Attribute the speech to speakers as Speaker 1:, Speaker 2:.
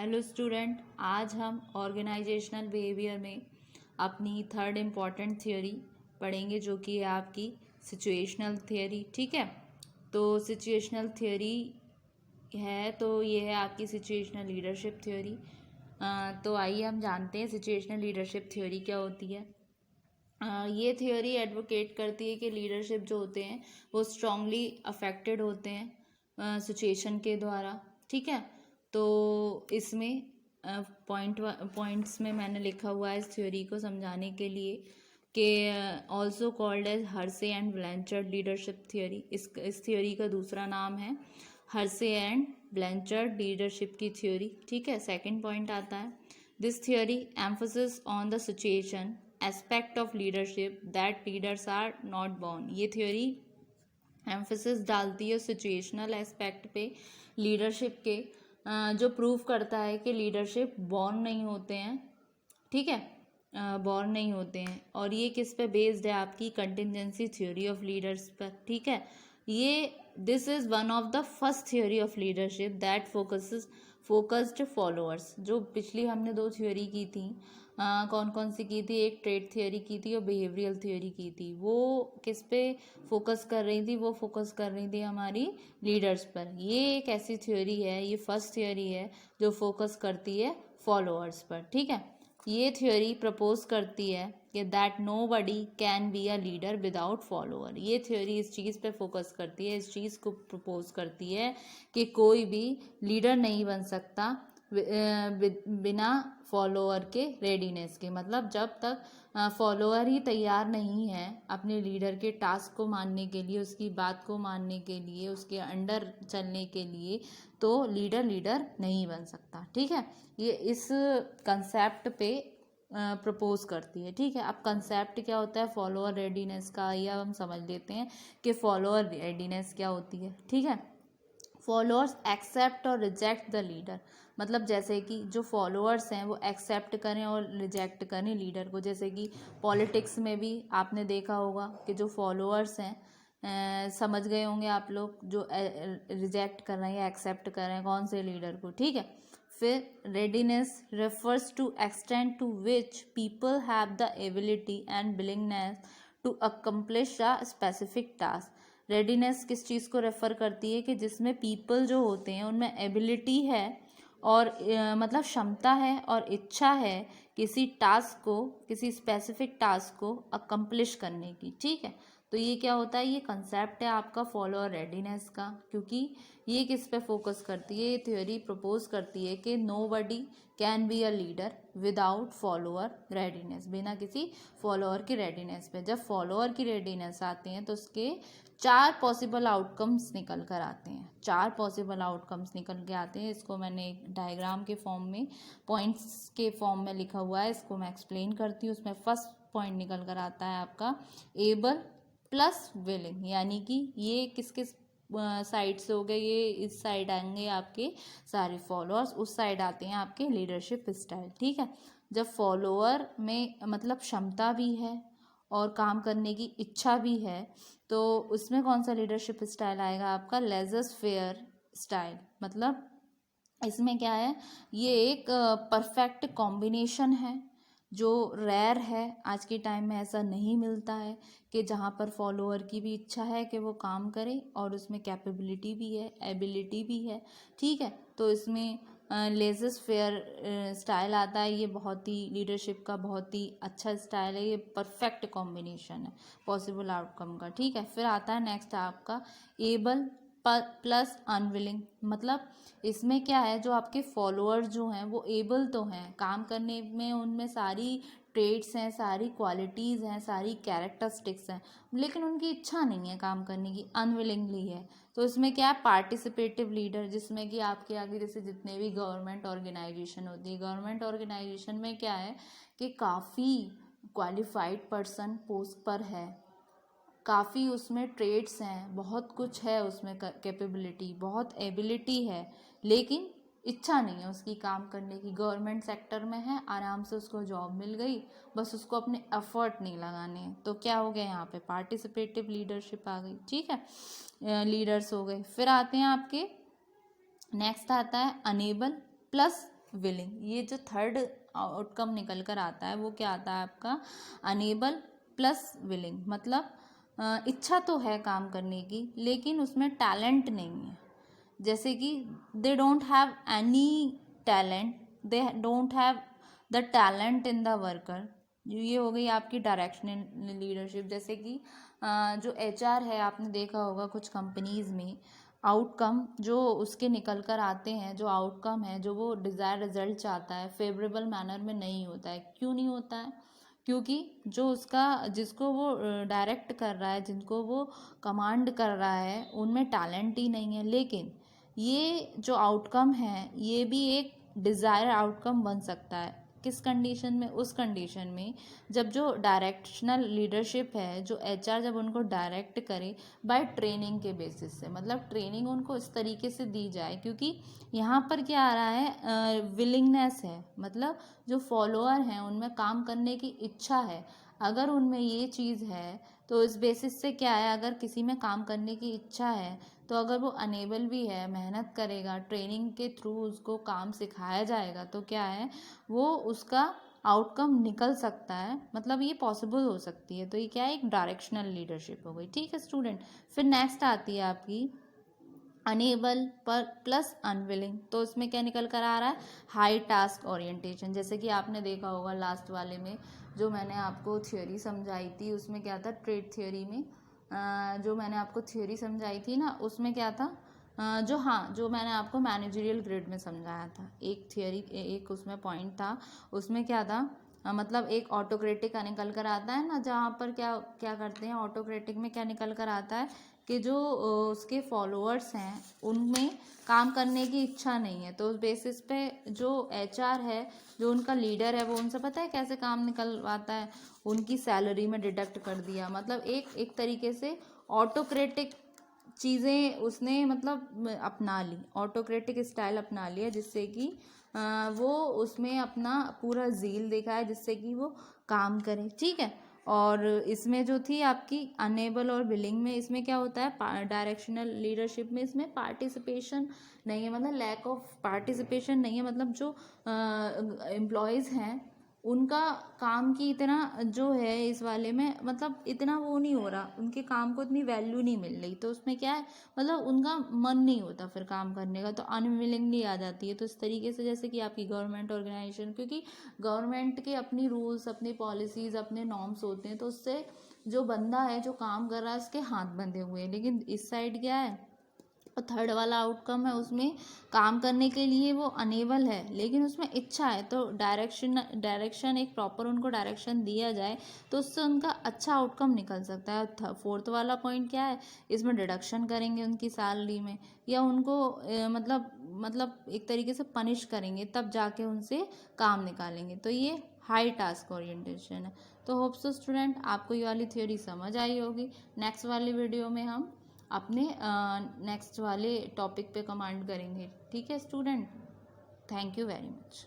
Speaker 1: Hello student, आज हम organisational behaviour में अपनी थर्ड इम्पॉर्टेंट थ्योरी पढ़ेंगे जो कि है आपकी सिचुएशनल थ्योरी। ठीक है, तो सिचुएशनल थ्योरी है तो ये है आपकी सिचुएशनल लीडरशिप थ्योरी। तो आइए हम जानते हैं सिचुएशनल लीडरशिप थ्योरी क्या होती है। ये थ्योरी एडवोकेट करती है कि लीडरशिप जो होते हैं वो स्ट्रांगली अफेक्टेड होते हैं सिचुएशन के द्वारा। ठीक है, तो इसमें पॉइंट्स में मैंने लिखा हुआ है इस थ्योरी को समझाने के लिए कि also called as Hersey and Blanchard leadership theory. इस थ्योरी का दूसरा नाम है हर्से एंड ब्लैंचर्ड लीडरशिप की थ्योरी। ठीक है, सेकंड पॉइंट आता है this theory emphasis on the situation aspect of leadership that leaders are not born. ये थ्योरी एम्फोसिस डालती है सिचुएशनल एस्पेक्ट पे लीडरशिप के, जो प्रूव करता है कि लीडरशिप बॉर्न नहीं होते हैं। ठीक है, बॉर्न नहीं होते हैं। और ये किस पे बेस्ड है? आपकी कंटिजेंसी थ्योरी ऑफ लीडर्स पर। ठीक है, ये this is one of the first theory of leadership that focused followers. जो पिछली हमने दो थ्योरी की थी, कौन कौन सी की थी? एक ट्रेड थ्योरी की थी और बिहेवियरल थ्योरी की थी। वो किस पे फोकस कर रही थी? वो फोकस कर रही थी हमारी लीडर्स पर। ये एक ऐसी थ्योरी है, ये फर्स्ट थ्योरी है जो फोकस करती है फॉलोअर्स पर। ठीक है, ये थ्योरी प्रपोज करती है कि that nobody can be a leader without follower. ये थ्योरी इस चीज़ पे फोकस करती है, इस चीज़ को प्रपोज करती है कि कोई भी लीडर नहीं बन सकता बिना फॉलोअर के रेडीनेस के। मतलब जब तक फॉलोअर ही तैयार नहीं है अपने लीडर के टास्क को मानने के लिए, उसकी बात को मानने के लिए, उसके अंडर चलने के लिए, तो लीडर नहीं बन सकता। ठीक है, ये इस कंसेप्ट पे प्रपोज करती है। ठीक है, अब कंसेप्ट क्या होता है फॉलोअर रेडीनेस का, या हम समझ लेते हैं कि फॉलोअर रेडीनेस क्या होती है। ठीक है, फॉलोअर्स एक्सेप्ट और रिजेक्ट द लीडर। मतलब जैसे कि जो फॉलोअर्स हैं वो एक्सेप्ट करें और रिजेक्ट करें लीडर को। जैसे कि पॉलिटिक्स में भी आपने देखा होगा कि जो फॉलोअर्स हैं, समझ गए होंगे आप लोग, जो रिजेक्ट कर रहे हैं या एक्सेप्ट कर रहे हैं कौन से लीडर को। ठीक है, फिर readiness refers to extent to which people have the ability and willingness to accomplish a specific task. Readiness किस चीज़ को रेफ़र करती है? कि जिसमें पीपल जो होते हैं उनमें एबिलिटी है और मतलब क्षमता है और इच्छा है किसी टास्क को, किसी स्पेसिफिक टास्क को अकम्प्लिश करने की। ठीक है, तो ये क्या होता है? ये कंसेप्ट है आपका फॉलोअर रेडीनेस का। क्योंकि ये किस पे फोकस करती है? ये थ्योरी प्रपोज करती है कि nobody can be a leader without follower readiness. बिना किसी फॉलोअर की रेडीनेस पे जब फॉलोअर की रेडीनेस आती है तो उसके चार पॉसिबल आउटकम्स निकल कर आते हैं। चार पॉसिबल आउटकम्स निकल के आते हैं। इसको मैंने एक डायग्राम के फॉर्म में, पॉइंट्स के फॉर्म में लिखा हुआ है, इसको मैं एक्सप्लेन करती हूँ। उसमें फर्स्ट पॉइंट निकल कर आता है आपका एबल प्लस विलिंग। यानी कि ये किस किस साइड से हो गए? ये इस साइड आएंगे आपके सारे फॉलोअर्स, उस साइड आते हैं आपके लीडरशिप स्टाइल। ठीक है, जब फॉलोअर में मतलब क्षमता भी है और काम करने की इच्छा भी है, तो उसमें कौन सा लीडरशिप स्टाइल आएगा? आपका लेजर फेयर स्टाइल। मतलब इसमें क्या है? ये एक परफेक्ट कॉम्बिनेशन है जो रेयर है। आज के टाइम में ऐसा नहीं मिलता है कि जहाँ पर फॉलोअर की भी इच्छा है कि वो काम करे और उसमें कैपेबिलिटी भी है, एबिलिटी भी है। ठीक है, तो इसमें लेजर फेयर स्टाइल आता है। ये बहुत ही लीडरशिप का बहुत ही अच्छा स्टाइल है। ये परफेक्ट कॉम्बिनेशन है पॉसिबल आउटकम का। ठीक है, फिर आता है नेक्स्ट आपका एबल प्लस अनविलिंग। मतलब इसमें क्या है? जो आपके फॉलोअर्स जो हैं वो एबल तो हैं काम करने में, उनमें सारी ट्रेड्स हैं, सारी क्वालिटीज़ हैं, सारी कैरेक्टरिस्टिक्स हैं, लेकिन उनकी इच्छा नहीं है काम करने की, अनविलिंगली है। तो इसमें क्या है? पार्टिसिपेटिव लीडर, जिसमें कि आपके आगे जैसे जितने भी गवर्नमेंट ऑर्गेनाइजेशन होती है, गवर्नमेंट ऑर्गेनाइजेशन में क्या है कि काफ़ी क्वालिफाइड पर्सन पोस्ट पर है, काफ़ी उसमें ट्रेड्स हैं, बहुत कुछ है उसमें, कैपेबिलिटी, बहुत एबिलिटी है, लेकिन इच्छा नहीं है उसकी काम करने की। गवर्नमेंट सेक्टर में है, आराम से उसको जॉब मिल गई, बस उसको अपने एफर्ट नहीं लगाने हैं। तो क्या हो गया? यहाँ पे पार्टिसिपेटिव लीडरशिप आ गई। ठीक है, लीडर्स हो गए। फिर आते हैं आपके नेक्स्ट आता है अनेबल प्लस विलिंग। ये जो थर्ड आउटकम निकल कर आता है वो क्या आता है आपका, अनेबल प्लस विलिंग। मतलब इच्छा तो है काम करने की लेकिन उसमें टैलेंट नहीं है। जैसे कि they don't have any talent, they don't have the talent in the worker. ये हो गई आपकी डायरेक्शनल लीडरशिप। जैसे कि जो एचआर है, आपने देखा होगा कुछ कंपनीज में आउटकम जो उसके निकल कर आते हैं, जो आउटकम है, जो वो डिज़ायर रिजल्ट चाहता है, फेवरेबल मैनर में नहीं होता है। क्यों नहीं होता है? क्योंकि जो उसका, जिसको वो डायरेक्ट कर रहा है, जिनको वो कमांड कर रहा है, उनमें टैलेंट ही नहीं है। लेकिन ये जो आउटकम है ये भी एक डिज़ायर आउटकम बन सकता है। किस कंडीशन में? उस कंडीशन में जब जो डायरेक्शनल लीडरशिप है, जो एचआर जब उनको डायरेक्ट करे बाय ट्रेनिंग के बेसिस से, मतलब ट्रेनिंग उनको इस तरीके से दी जाए। क्योंकि यहाँ पर क्या आ रहा है, विलिंगनेस है, मतलब जो फॉलोअर हैं उनमें काम करने की इच्छा है। अगर उनमें ये चीज़ है तो इस बेसिस से क्या है, अगर किसी में काम करने की इच्छा है तो अगर वो अनेबल भी है, मेहनत करेगा, ट्रेनिंग के थ्रू उसको काम सिखाया जाएगा तो क्या है, वो उसका आउटकम निकल सकता है, मतलब ये पॉसिबल हो सकती है। तो ये क्या है, एक डायरेक्शनल लीडरशिप हो गई। ठीक है स्टूडेंट। फिर नेक्स्ट आती है आपकी अनेबल पर प्लस अनविलिंग। तो इसमें क्या निकल कर आ रहा है, हाई टास्क ओरिएंटेशन। जैसे कि आपने देखा होगा लास्ट वाले में जो मैंने आपको थ्योरी समझाई थी, उसमें क्या था, ट्रेड थ्योरी में जो मैंने आपको थ्योरी समझाई थी ना, उसमें क्या था, जो मैंने आपको मैनेजरियल ग्रिड में समझाया था, एक थ्योरी, एक उसमें पॉइंट था। उसमें क्या था, मतलब एक ऑटोक्रेटिक का निकल कर आता है ना, जहाँ पर क्या क्या करते हैं, ऑटोक्रेटिक में क्या निकल कर आता है कि जो उसके फॉलोअर्स हैं उनमें काम करने की इच्छा नहीं है। तो उस बेसिस पे जो एचआर है, जो उनका लीडर है, वो उनसे पता है कैसे काम निकलवाता है, उनकी सैलरी में डिडक्ट कर दिया। मतलब एक तरीके से ऑटोक्रेटिक चीज़ें उसने मतलब अपना ली, ऑटोक्रेटिक स्टाइल अपना लिया, जिससे कि वो उसमें अपना पूरा ज़ील दिखाए, जिससे कि वो काम करे। ठीक है। और इसमें जो थी आपकी अनेबल और विलिंग में, इसमें क्या होता है, डायरेक्शनल लीडरशिप में इसमें पार्टिसिपेशन नहीं है, मतलब लैक ऑफ पार्टिसिपेशन नहीं है। मतलब जो एम्प्लॉयज़ हैं उनका काम की इतना जो है इस वाले में, मतलब इतना वो नहीं हो रहा, उनके काम को इतनी वैल्यू नहीं मिल रही। तो उसमें क्या है, मतलब उनका मन नहीं होता फिर काम करने का, तो अनविलिंगली आ जाती है। तो इस तरीके से जैसे कि आपकी गवर्नमेंट ऑर्गेनाइजेशन, क्योंकि गवर्नमेंट के अपनी रूल्स, अपनी पॉलिसीज़, अपने नॉर्म्स होते हैं, तो उससे जो बंदा है जो काम कर रहा है उसके हाथ बंधे हुए हैं। लेकिन इस साइड क्या है, और थर्ड वाला आउटकम है, उसमें काम करने के लिए वो अनेबल है लेकिन उसमें इच्छा है। तो डायरेक्शन एक प्रॉपर उनको डायरेक्शन दिया जाए तो उससे उनका अच्छा आउटकम निकल सकता है। फोर्थ वाला पॉइंट क्या है, इसमें डिडक्शन करेंगे उनकी सैलरी में, या उनको मतलब एक तरीके से पनिश करेंगे, तब जाके उनसे काम निकालेंगे। तो ये हाई टास्क ओरिएंटेशन है। तो होप सो स्टूडेंट आपको ये वाली थ्योरी समझ आई होगी। नेक्स्ट वाली वीडियो में हम अपने नेक्स्ट वाले टॉपिक पे कमांड करेंगे। ठीक है student, thank you very much.